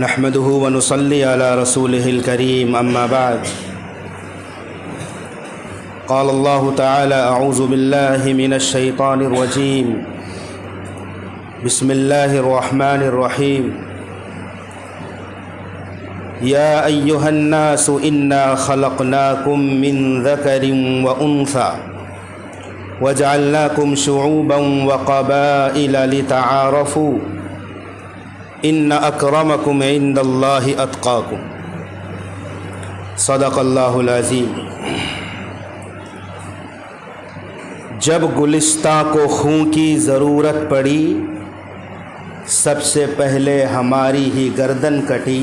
نحمده ونصلي على رسوله الكريم أما بعد قال الله تعالى أعوذ بالله من الشيطان الرجيم بسم الله الرحمن الرحيم يا أيها الناس إنا خلقناكم من ذكر وأنثى وجعلناكم شعوبا وقبائل لتعارفوا ان اکرمکم عند اللہ اتقاکم صدق اللہ العظیم۔ جب گلستاں کو خون کی ضرورت پڑی، سب سے پہلے ہماری ہی گردن کٹی،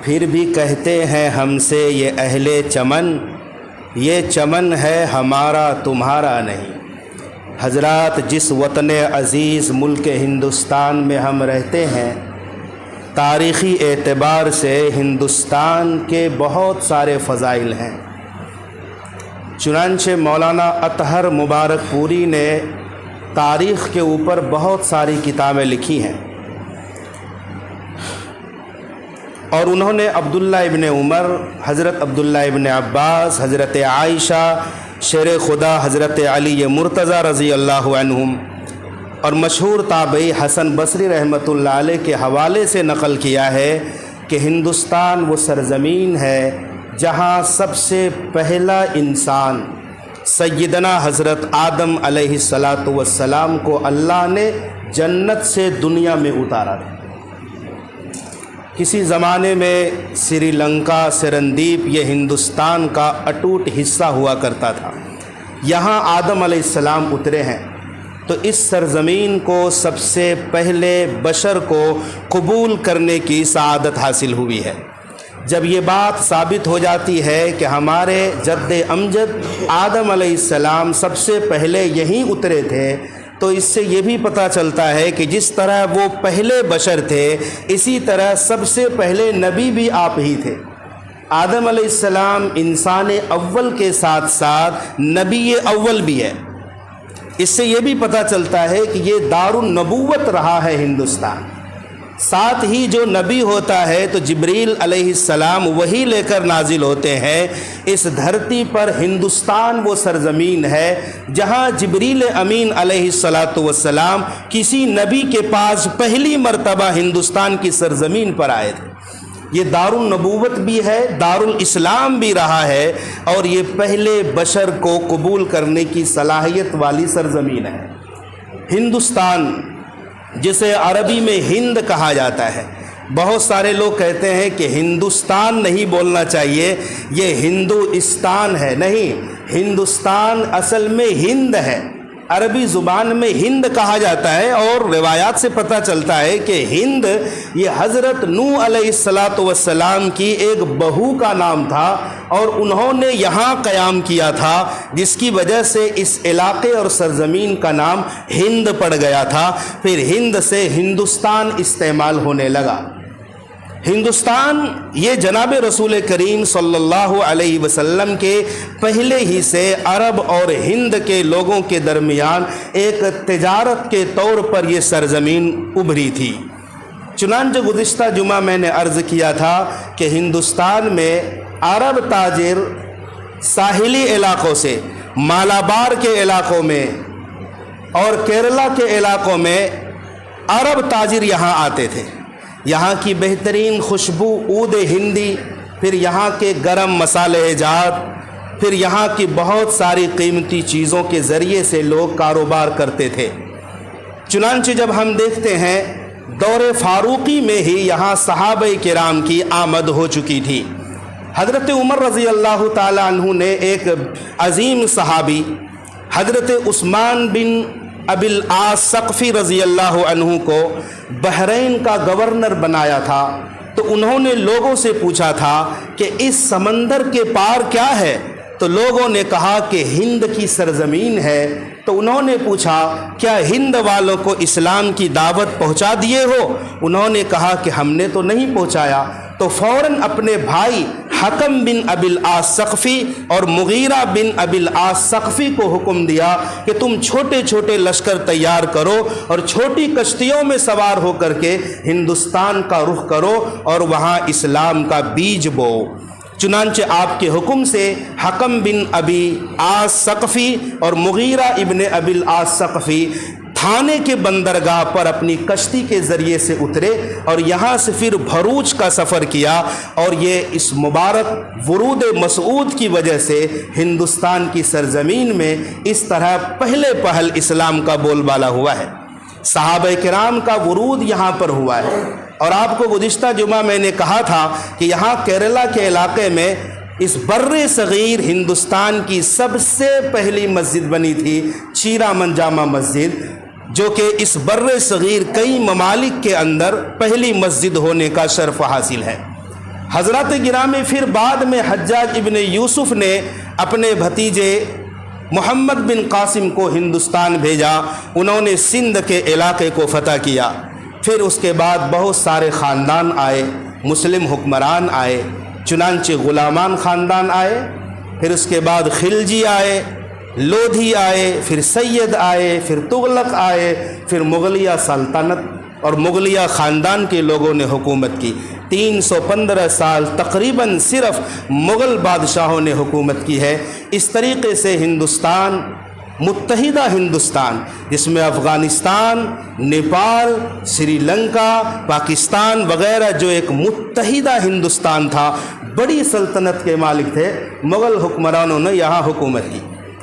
پھر بھی کہتے ہیں ہم سے یہ اہل چمن، یہ چمن ہے ہمارا تمہارا نہیں۔ حضرات، جس وطن عزیز ملک ہندوستان میں ہم رہتے ہیں، تاریخی اعتبار سے ہندوستان کے بہت سارے فضائل ہیں۔ چنانچہ مولانا اطہر مبارک پوری نے تاریخ کے اوپر بہت ساری کتابیں لکھی ہیں، اور انہوں نے عبداللہ ابن عمر، حضرت عبداللہ ابن عباس، حضرت عائشہ، شیر خدا حضرت علی مرتضیٰ رضی اللہ عنہم، اور مشہور تابعی حسن بصری رحمۃ اللہ علیہ کے حوالے سے نقل کیا ہے کہ ہندوستان وہ سرزمین ہے جہاں سب سے پہلا انسان سیدنا حضرت آدم علیہ السلام کو اللہ نے جنت سے دنیا میں اتارا تھا۔ کسی زمانے میں سری لنکا، سرندیپ یہ ہندوستان کا اٹوٹ حصہ ہوا کرتا تھا۔ یہاں آدم علیہ السلام اترے ہیں، تو اس سرزمین کو سب سے پہلے بشر کو قبول کرنے کی سعادت حاصل ہوئی ہے۔ جب یہ بات ثابت ہو جاتی ہے کہ ہمارے جد امجد آدم علیہ السلام سب سے پہلے یہیں اترے تھے، تو اس سے یہ بھی پتہ چلتا ہے کہ جس طرح وہ پہلے بشر تھے، اسی طرح سب سے پہلے نبی بھی آپ ہی تھے۔ آدم علیہ السلام انسان اول کے ساتھ ساتھ نبی اول بھی ہے۔ اس سے یہ بھی پتہ چلتا ہے کہ یہ دار النبوت رہا ہے ہندوستان۔ ساتھ ہی جو نبی ہوتا ہے تو جبریل علیہ السلام وہی لے کر نازل ہوتے ہیں۔ اس دھرتی پر ہندوستان وہ سرزمین ہے جہاں جبریل امین علیہ السلام کسی نبی کے پاس پہلی مرتبہ ہندوستان کی سرزمین پر آئے تھے۔ یہ دار النبوت بھی ہے، دار الاسلام بھی رہا ہے، اور یہ پہلے بشر کو قبول کرنے کی صلاحیت والی سرزمین ہے۔ ہندوستان، جسے عربی میں ہند کہا جاتا ہے، بہت سارے لوگ کہتے ہیں کہ ہندوستان نہیں بولنا چاہیے، یہ ہندوستان ہے۔ نہیں، ہندوستان اصل میں ہند ہے۔ عربی زبان میں ہند کہا جاتا ہے، اور روایات سے پتہ چلتا ہے کہ ہند یہ حضرت نوح علیہ السلام کی ایک بہو کا نام تھا، اور انہوں نے یہاں قیام کیا تھا، جس کی وجہ سے اس علاقے اور سرزمین کا نام ہند پڑ گیا تھا۔ پھر ہند سے ہندوستان استعمال ہونے لگا۔ ہندوستان یہ جناب رسول کریم صلی اللہ علیہ وسلم کے پہلے ہی سے عرب اور ہند کے لوگوں کے درمیان ایک تجارت کے طور پر یہ سرزمین ابھری تھی۔ چنانچہ گزشتہ جمعہ میں نے عرض کیا تھا کہ ہندوستان میں عرب تاجر ساحلی علاقوں سے، مالابار کے علاقوں میں اور کیرلا کے علاقوں میں عرب تاجر یہاں آتے تھے۔ یہاں کی بہترین خوشبو عود ہندی، پھر یہاں کے گرم مصالحہ جات، پھر یہاں کی بہت ساری قیمتی چیزوں کے ذریعے سے لوگ کاروبار کرتے تھے۔ چنانچہ جب ہم دیکھتے ہیں دور فاروقی میں ہی یہاں صحابہ کرام کی آمد ہو چکی تھی۔ حضرت عمر رضی اللہ تعالیٰ عنہ نے ایک عظیم صحابی حضرت عثمان بن ابی العاص ثقفی رضی اللہ عنہ کو بحرین کا گورنر بنایا تھا، تو انہوں نے لوگوں سے پوچھا تھا کہ اس سمندر کے پار کیا ہے؟ تو لوگوں نے کہا کہ ہند کی سرزمین ہے۔ تو انہوں نے پوچھا کیا ہند والوں کو اسلام کی دعوت پہنچا دیے ہو؟ انہوں نے کہا کہ ہم نے تو نہیں پہنچایا۔ تو فوراً اپنے بھائی حکم بن ابی العاص ثقفی اور مغیرہ بن ابی العاص ثقفی کو حکم دیا کہ تم چھوٹے چھوٹے لشکر تیار کرو اور چھوٹی کشتیوں میں سوار ہو کر کے ہندوستان کا رخ کرو اور وہاں اسلام کا بیج بو۔ چنانچہ آپ کے حکم سے حکم بن ابی عاص ثقفی اور مغیرہ ابن ابی العاص ثقفی تھانے کے بندرگاہ پر اپنی کشتی کے ذریعے سے اترے اور یہاں سے پھر بھروچ کا سفر کیا، اور یہ اس مبارک ورود مسعود کی وجہ سے ہندوستان کی سرزمین میں اس طرح پہلے پہل اسلام کا بول بالا ہوا ہے۔ صحابہ کرام کا ورود یہاں پر ہوا ہے، اور آپ کو گزشتہ جمعہ میں نے کہا تھا کہ یہاں کیرلا کے علاقے میں اس بر صغیر ہندوستان کی سب سے پہلی مسجد بنی تھی، چیرامن جامع مسجد، جو کہ اس بر صغیر کئی ممالک کے اندر پہلی مسجد ہونے کا شرف حاصل ہے۔ حضرات گرامی، پھر بعد میں حجاج ابن یوسف نے اپنے بھتیجے محمد بن قاسم کو ہندوستان بھیجا، انہوں نے سندھ کے علاقے کو فتح کیا۔ پھر اس کے بعد بہت سارے خاندان آئے، مسلم حکمران آئے، چنانچہ غلامان خاندان آئے، پھر اس کے بعد خلجی آئے، لودھی آئے، پھر سید آئے، پھر تغلق آئے، پھر مغلیہ سلطنت اور مغلیہ خاندان کے لوگوں نے حکومت کی۔ 315 سال تقریباً صرف مغل بادشاہوں نے حکومت کی ہے۔ اس طریقے سے ہندوستان، متحدہ ہندوستان، جس میں افغانستان، نیپال، سری لنکا، پاکستان وغیرہ جو ایک متحدہ ہندوستان تھا، بڑی سلطنت کے مالک تھے، مغل حکمرانوں نے یہاں حکومت کی۔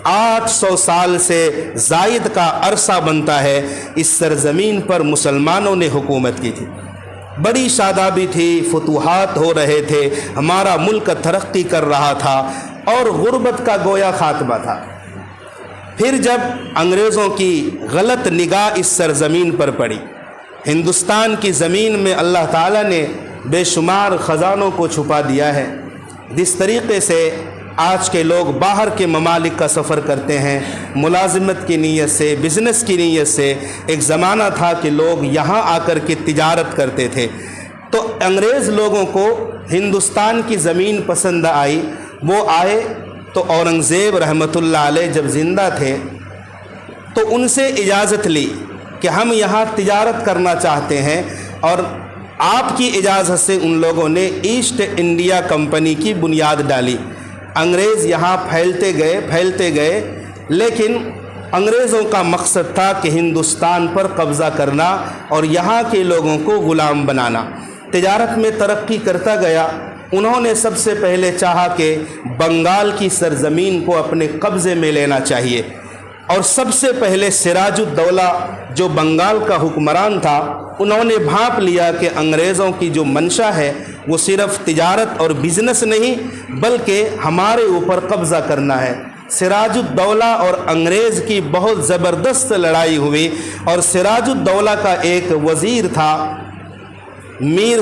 800 سال سے زائد کا عرصہ بنتا ہے اس سرزمین پر مسلمانوں نے حکومت کی تھی۔ بڑی شادابی تھی، فتوحات ہو رہے تھے، ہمارا ملک ترقی کر رہا تھا اور غربت کا گویا خاتمہ تھا۔ پھر جب انگریزوں کی غلط نگاہ اس سرزمین پر پڑی، ہندوستان کی زمین میں اللہ تعالیٰ نے بے شمار خزانوں کو چھپا دیا ہے۔ جس طریقے سے آج کے لوگ باہر کے ممالک کا سفر کرتے ہیں ملازمت کی نیت سے، بزنس کی نیت سے، ایک زمانہ تھا کہ لوگ یہاں آ کر کے تجارت کرتے تھے، تو انگریز لوگوں کو ہندوستان کی زمین پسند آئی، وہ آئے تو اورنگزیب رحمۃ اللہ علیہ جب زندہ تھے تو ان سے اجازت لی کہ ہم یہاں تجارت کرنا چاہتے ہیں، اور آپ کی اجازت سے ان لوگوں نے ایسٹ انڈیا کمپنی کی بنیاد ڈالی۔ انگریز یہاں پھیلتے گئے، لیکن انگریزوں کا مقصد تھا کہ ہندوستان پر قبضہ کرنا اور یہاں کے لوگوں کو غلام بنانا۔ تجارت میں ترقی کرتا گیا۔ انہوں نے سب سے پہلے چاہا کہ بنگال کی سرزمین کو اپنے قبضے میں لینا چاہیے، اور سب سے پہلے سراج الدولہ جو بنگال کا حکمران تھا، انہوں نے بھانپ لیا کہ انگریزوں کی جو منشا ہے وہ صرف تجارت اور بزنس نہیں بلکہ ہمارے اوپر قبضہ کرنا ہے۔ سراج الدولہ اور انگریز کی بہت زبردست لڑائی ہوئی، اور سراج الدولہ کا ایک وزیر تھا میر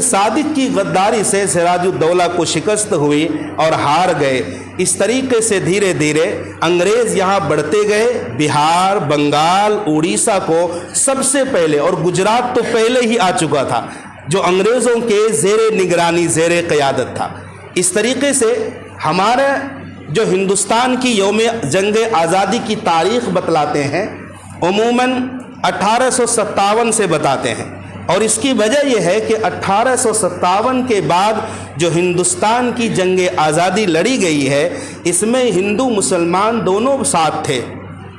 صادق کی غداری سے سراج الدولہ کو شکست ہوئی اور ہار گئے۔ اس طریقے سے دھیرے دھیرے انگریز یہاں بڑھتے گئے، بہار، بنگال، اڑیسہ کو سب سے پہلے، اور گجرات تو پہلے ہی آ چکا تھا جو انگریزوں کے زیر نگرانی، زیر قیادت تھا۔ اس طریقے سے ہمارے جو ہندوستان کی یوم جنگ آزادی کی تاریخ بتلاتے ہیں عموماً 1857 سے بتاتے ہیں، اور اس کی وجہ یہ ہے کہ 1857 کے بعد جو ہندوستان کی جنگ آزادی لڑی گئی ہے اس میں ہندو مسلمان دونوں ساتھ تھے،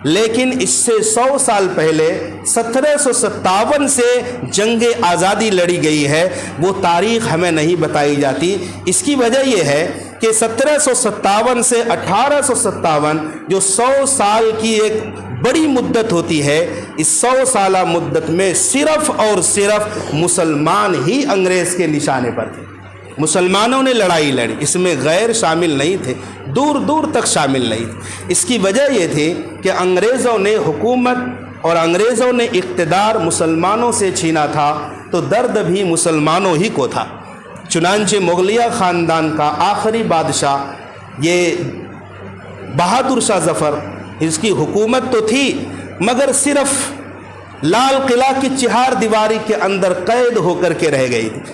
لیکن اس سے 100 سال پہلے 1757 سے جنگ آزادی لڑی گئی ہے، وہ تاریخ ہمیں نہیں بتائی جاتی۔ اس کی وجہ یہ ہے کہ 1757 سے 1857 جو 100 سال کی ایک بڑی مدت ہوتی ہے، اس 100 سالہ مدت میں صرف اور صرف مسلمان ہی انگریز کے نشانے پر تھے۔ مسلمانوں نے لڑائی لڑی، اس میں غیر شامل نہیں تھے، دور دور تک شامل نہیں تھے۔ اس کی وجہ یہ تھی کہ انگریزوں نے حکومت اور انگریزوں نے اقتدار مسلمانوں سے چھینا تھا، تو درد بھی مسلمانوں ہی کو تھا۔ چنانچہ مغلیہ خاندان کا آخری بادشاہ یہ بہادر شاہ ظفر، اس کی حکومت تو تھی مگر صرف لال قلعہ کی چہار دیواری کے اندر قید ہو کر کے رہ گئی تھی۔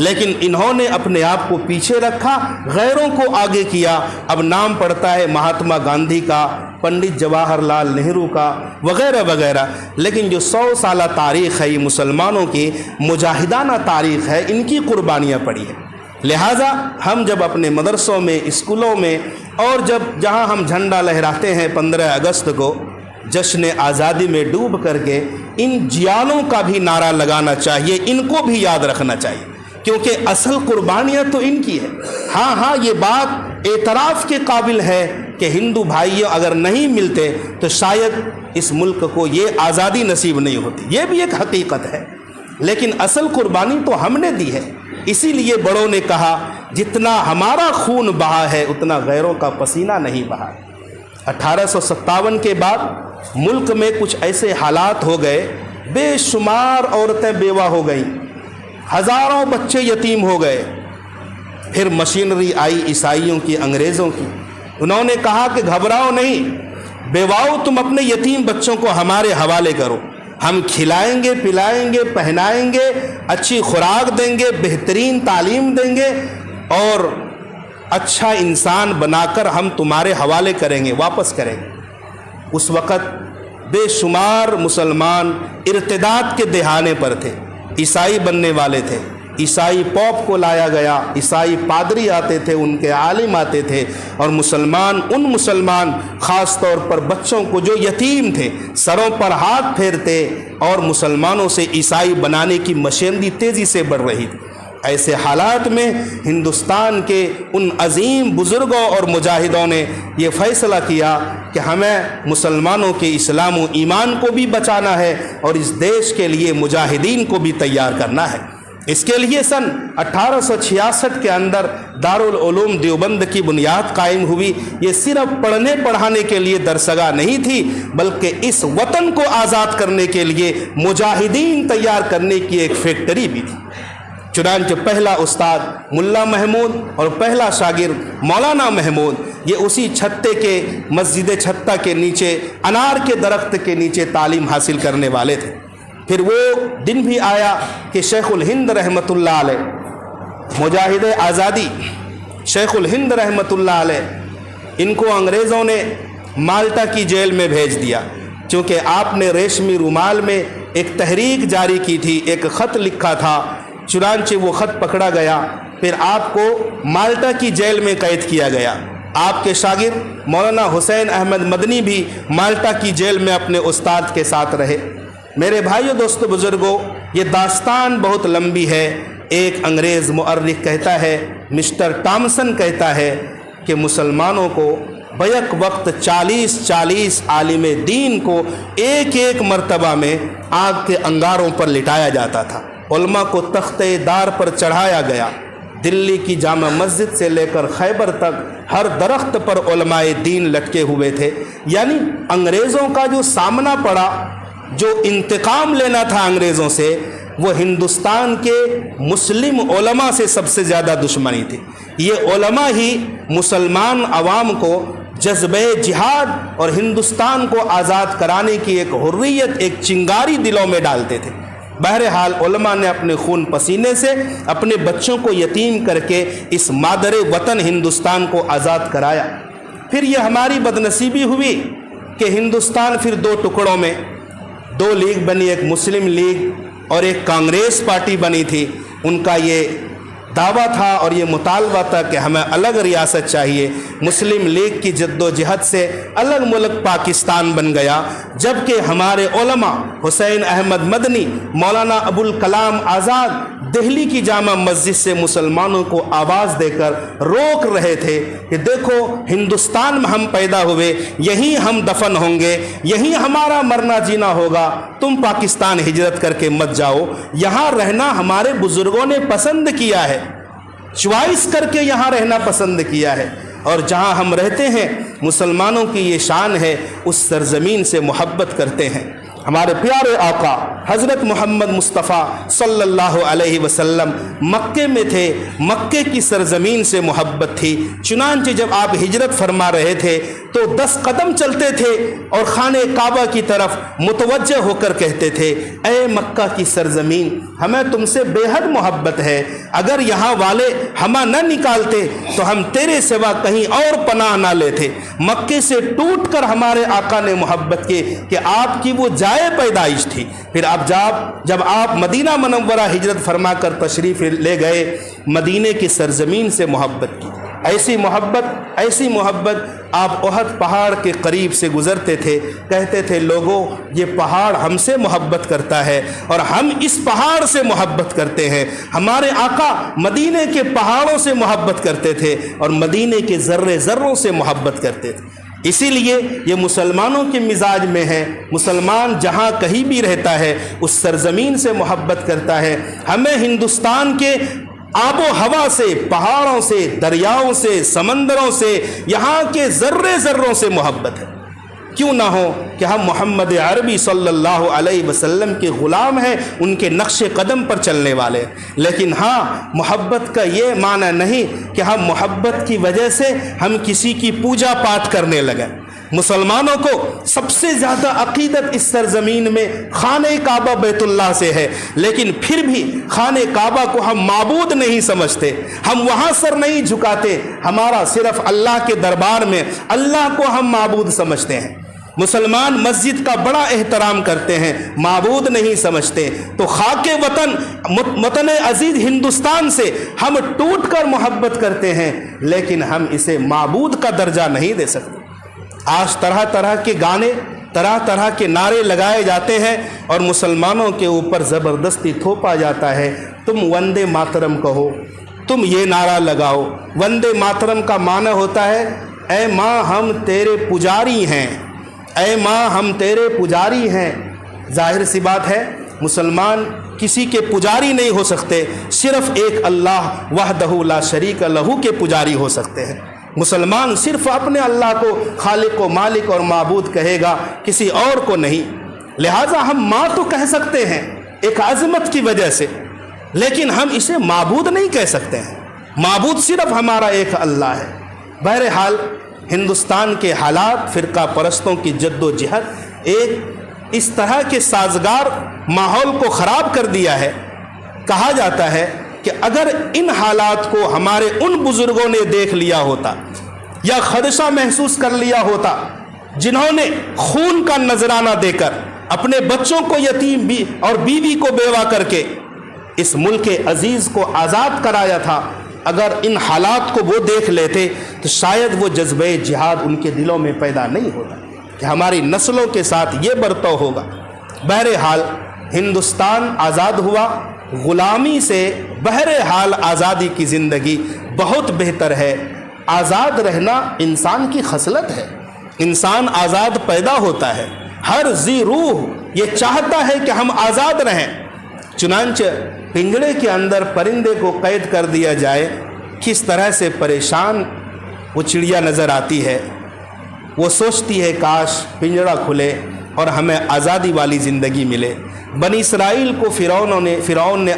لیکن انہوں نے اپنے آپ کو پیچھے رکھا، غیروں کو آگے کیا۔ اب نام پڑتا ہے مہاتما گاندھی کا، پنڈت جواہر لال نہرو کا، وغیرہ وغیرہ، لیکن جو 100 سالہ تاریخ ہے یہ مسلمانوں کی مجاہدانہ تاریخ ہے، ان کی قربانیاں پڑی ہیں۔ لہٰذا ہم جب اپنے مدرسوں میں، اسکولوں میں، اور جہاں ہم جھنڈا لہراتے ہیں 15 اگست کو جشن آزادی میں ڈوب کر کے، ان جیالوں کا بھی نعرہ لگانا چاہیے، ان کو بھی یاد رکھنا چاہیے، کیونکہ اصل قربانیاں تو ان کی ہے۔ ہاں یہ بات اعتراف کے قابل ہے کہ ہندو بھائیوں اگر نہیں ملتے تو شاید اس ملک کو یہ آزادی نصیب نہیں ہوتی، یہ بھی ایک حقیقت ہے، لیکن اصل قربانی تو ہم نے دی ہے۔ اسی لیے بڑوں نے کہا جتنا ہمارا خون بہا ہے اتنا غیروں کا پسینہ نہیں بہا۔ 1857 کے بعد ملک میں کچھ ایسے حالات ہو گئے، بے شمار عورتیں بیوہ ہو گئیں، ہزاروں بچے یتیم ہو گئے۔ پھر مشینری آئی عیسائیوں کی، انگریزوں کی، انہوں نے کہا کہ گھبراؤ نہیں، بیواؤ تم اپنے یتیم بچوں کو ہمارے حوالے کرو، ہم کھلائیں گے، پلائیں گے، پہنائیں گے، اچھی خوراک دیں گے، بہترین تعلیم دیں گے، اور اچھا انسان بنا کر ہم تمہارے حوالے کریں گے، واپس کریں گے۔ اس وقت بے شمار مسلمان ارتداد کے دہانے پر تھے، عیسائی بننے والے تھے، عیسائی پوپ کو لایا گیا، عیسائی پادری آتے تھے، ان کے عالم آتے تھے، اور مسلمان خاص طور پر بچوں کو جو یتیم تھے سروں پر ہاتھ پھیرتے، اور مسلمانوں سے عیسائی بنانے کی مشینری تیزی سے بڑھ رہی تھی۔ ایسے حالات میں ہندوستان کے ان عظیم بزرگوں اور مجاہدوں نے یہ فیصلہ کیا کہ ہمیں مسلمانوں کے اسلام و ایمان کو بھی بچانا ہے اور اس دیش کے لیے مجاہدین کو بھی تیار کرنا ہے۔ اس کے لیے سن 1866 کے اندر دارالعلوم دیوبند کی بنیاد قائم ہوئی۔ یہ صرف پڑھنے پڑھانے کے لیے درسگاہ نہیں تھی، بلکہ اس وطن کو آزاد کرنے کے لیے مجاہدین تیار کرنے کی ایک فیکٹری بھی تھی۔ چنانچہ پہلا استاد ملا محمود اور پہلا شاگرد مولانا محمود یہ اسی چھتے کے، مسجد چھتہ کے نیچے، انار کے درخت کے نیچے تعلیم حاصل کرنے والے تھے۔ پھر وہ دن بھی آیا کہ شیخ الہند رحمۃ اللہ علیہ، مجاہد آزادی شیخ الہند رحمۃ اللہ علیہ، ان کو انگریزوں نے مالٹا کی جیل میں بھیج دیا، چونکہ آپ نے ریشمی رومال میں ایک تحریک جاری کی تھی، ایک خط لکھا تھا، چنانچہ وہ خط پکڑا گیا، پھر آپ کو مالٹا کی جیل میں قید کیا گیا۔ آپ کے شاگرد مولانا حسین احمد مدنی بھی مالٹا کی جیل میں اپنے استاد کے ساتھ رہے۔ میرے بھائیو، دوستو، بزرگوں، یہ داستان بہت لمبی ہے۔ ایک انگریز مؤرخ کہتا ہے، مسٹر ٹامسن کہتا ہے کہ مسلمانوں کو بیک وقت 40 عالم دین کو ایک مرتبہ میں آگ کے انگاروں پر لٹایا جاتا تھا، علماء کو تختے دار پر چڑھایا گیا۔ دلی کی جامع مسجد سے لے کر خیبر تک ہر درخت پر علماء دین لٹکے ہوئے تھے۔ یعنی انگریزوں کا جو سامنا پڑا، جو انتقام لینا تھا انگریزوں سے، وہ ہندوستان کے مسلم علماء سے سب سے زیادہ دشمنی تھی۔ یہ علماء ہی مسلمان عوام کو جذبہ جہاد اور ہندوستان کو آزاد کرانے کی ایک حریت، ایک چنگاری دلوں میں ڈالتے تھے۔ بہرحال علماء نے اپنے خون پسینے سے اپنے بچوں کو یتیم کر کے اس مادر وطن ہندوستان کو آزاد کرایا۔ پھر یہ ہماری بدنصیبی ہوئی کہ ہندوستان پھر 2 ٹکڑوں میں، 2 لیگ بنی، ایک مسلم لیگ اور ایک کانگریس پارٹی بنی تھی۔ ان کا یہ دعویٰ تھا اور یہ مطالبہ تھا کہ ہمیں الگ ریاست چاہیے۔ مسلم لیگ کی جد و جہد سے الگ ملک پاکستان بن گیا، جبکہ ہمارے علماء حسین احمد مدنی، مولانا ابوالکلام آزاد دہلی کی جامع مسجد سے مسلمانوں کو آواز دے کر روک رہے تھے کہ دیکھو، ہندوستان میں ہم پیدا ہوئے، یہیں ہم دفن ہوں گے، یہیں ہمارا مرنا جینا ہوگا، تم پاکستان ہجرت کر کے مت جاؤ، یہاں رہنا ہمارے بزرگوں نے پسند کیا ہے، چوائس کر کے یہاں رہنا پسند کیا ہے، اور جہاں ہم رہتے ہیں مسلمانوں کی یہ شان ہے، اس سرزمین سے محبت کرتے ہیں۔ ہمارے پیارے آقا حضرت محمد مصطفیٰ صلی اللہ علیہ وسلم مکے میں تھے، مکے کی سرزمین سے محبت تھی، چنانچہ جب آپ ہجرت فرما رہے تھے تو 10 قدم چلتے تھے اور خانہ کعبہ کی طرف متوجہ ہو کر کہتے تھے، اے مکہ کی سرزمین، ہمیں تم سے بے حد محبت ہے، اگر یہاں والے ہمیں نہ نکالتے تو ہم تیرے سوا کہیں اور پناہ نہ لیتے۔ مکے سے ٹوٹ کر ہمارے آقا نے محبت کی کہ آپ کی وہ جائے پیدائش تھی۔ پھر اب جب آپ مدینہ منورہ ہجرت فرما کر تشریف لے گئے، مدینے کی سرزمین سے محبت کی، ایسی محبت آپ احد پہاڑ کے قریب سے گزرتے تھے، کہتے تھے لوگوں یہ پہاڑ ہم سے محبت کرتا ہے اور ہم اس پہاڑ سے محبت کرتے ہیں۔ ہمارے آقا مدینے کے پہاڑوں سے محبت کرتے تھے اور مدینے کے ذرے ذروں سے محبت کرتے تھے۔ اسی لیے یہ مسلمانوں کے مزاج میں ہے، مسلمان جہاں کہیں بھی رہتا ہے اس سرزمین سے محبت کرتا ہے۔ ہمیں ہندوستان کے آب و ہوا سے، پہاڑوں سے، دریاؤں سے، سمندروں سے، یہاں کے ذرے ذروں سے محبت ہے۔ کیوں نہ ہو کہ ہم محمد عربی صلی اللہ علیہ وسلم کے غلام ہیں، ان کے نقش قدم پر چلنے والے، لیکن ہاں محبت کا یہ معنی نہیں کہ ہم محبت کی وجہ سے ہم کسی کی پوجا پاٹ کرنے لگیں۔ مسلمانوں کو سب سے زیادہ عقیدت اس سرزمین میں خانہ کعبہ بیت اللہ سے ہے، لیکن پھر بھی خانہ کعبہ کو ہم معبود نہیں سمجھتے، ہم وہاں سر نہیں جھکاتے، ہمارا صرف اللہ کے دربار میں اللہ کو ہم معبود سمجھتے ہیں۔ مسلمان مسجد کا بڑا احترام کرتے ہیں، معبود نہیں سمجھتے۔ تو خاک وطن عزیز ہندوستان سے ہم ٹوٹ کر محبت کرتے ہیں، لیکن ہم اسے معبود کا درجہ نہیں دے سکتے۔ آج طرح طرح کے گانے، طرح طرح کے نعرے لگائے جاتے ہیں اور مسلمانوں کے اوپر زبردستی تھوپا جاتا ہے، تم وندے ماترم کہو، تم یہ نعرہ لگاؤ۔ وندے ماترم کا معنی ہوتا ہے اے ماں ہم تیرے پجاری ہیں، اے ماں ہم تیرے پجاری ہیں۔ ظاہر سی بات ہے مسلمان کسی کے پجاری نہیں ہو سکتے، صرف ایک اللہ وحدہ لا شریک لہ کے پجاری ہو سکتے ہیں۔ مسلمان صرف اپنے اللہ کو خالق و مالک اور معبود کہے گا، کسی اور کو نہیں۔ لہٰذا ہم ماں تو کہہ سکتے ہیں ایک عظمت کی وجہ سے، لیکن ہم اسے معبود نہیں کہہ سکتے ہیں۔ معبود صرف ہمارا ایک اللہ ہے۔ بہرحال ہندوستان کے حالات، فرقہ پرستوں کی جد و جہد ایک اس طرح کے سازگار ماحول کو خراب کر دیا ہے۔ کہا جاتا ہے کہ اگر ان حالات کو ہمارے ان بزرگوں نے دیکھ لیا ہوتا یا خدشہ محسوس کر لیا ہوتا جنہوں نے خون کا نذرانہ دے کر اپنے بچوں کو یتیم اور بیوی کو بیوہ کر کے اس ملک عزیز کو آزاد کرایا تھا، اگر ان حالات کو وہ دیکھ لیتے تو شاید وہ جذبہ جہاد ان کے دلوں میں پیدا نہیں ہوتا کہ ہماری نسلوں کے ساتھ یہ برتاؤ ہوگا۔ بہرحال ہندوستان آزاد ہوا، غلامی سے بہرحال آزادی کی زندگی بہت بہتر ہے۔ آزاد رہنا انسان کی خصلت ہے، انسان آزاد پیدا ہوتا ہے، ہر ذی روح یہ چاہتا ہے کہ ہم آزاد رہیں۔ چنانچہ پنجرے کے اندر پرندے کو قید کر دیا جائے، کس طرح سے پریشان وہ چڑیا نظر آتی ہے، وہ سوچتی ہے کاش پنجرا کھلے اور ہمیں آزادی والی زندگی ملے۔ بنی اسرائیل کو فرعون نے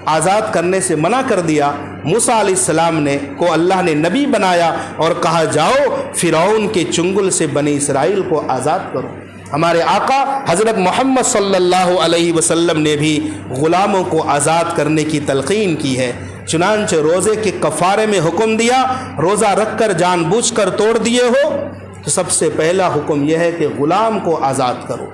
آزاد کرنے سے منع کر دیا، موسیٰ علیہ السلام کو اللہ نے نبی بنایا اور کہا جاؤ فرعون کے چنگل سے بنی اسرائیل کو آزاد کرو۔ ہمارے آقا حضرت محمد صلی اللہ علیہ وسلم نے بھی غلاموں کو آزاد کرنے کی تلقین کی ہے، چنانچہ روزے کے کفارے میں حکم دیا، روزہ رکھ کر جان بوجھ کر توڑ دیے ہو تو سب سے پہلا حکم یہ ہے کہ غلام کو آزاد کرو۔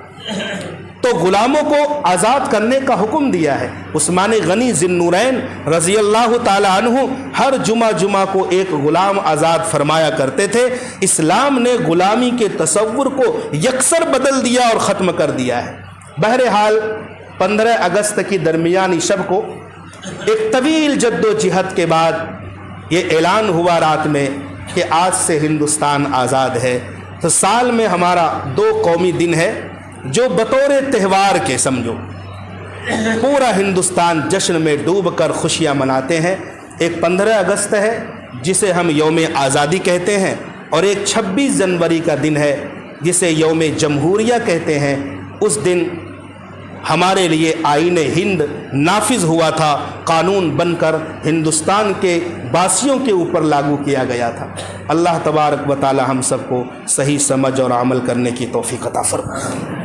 تو غلاموں کو آزاد کرنے کا حکم دیا ہے۔ عثمان غنی ذی النورین رضی اللہ تعالی عنہ ہر جمعہ کو ایک غلام آزاد فرمایا کرتے تھے۔ اسلام نے غلامی کے تصور کو یکسر بدل دیا اور ختم کر دیا ہے۔ بہرحال 15 اگست کی درمیانی شب کو ایک طویل جد و جہد کے بعد یہ اعلان ہوا رات میں کہ آج سے ہندوستان آزاد ہے۔ تو سال میں ہمارا 2 قومی دن ہے جو بطور تہوار کے سمجھو پورا ہندوستان جشن میں ڈوب کر خوشیاں مناتے ہیں۔ ایک 15 اگست ہے جسے ہم یوم آزادی کہتے ہیں، اور ایک 26 جنوری کا دن ہے جسے یوم جمہوریہ کہتے ہیں۔ اس دن ہمارے لیے آئین ہند نافذ ہوا تھا، قانون بن کر ہندوستان کے باسیوں کے اوپر لاگو کیا گیا تھا۔ اللہ تبارک و تعالی ہم سب کو صحیح سمجھ اور عمل کرنے کی توفیق عطا فرمائے۔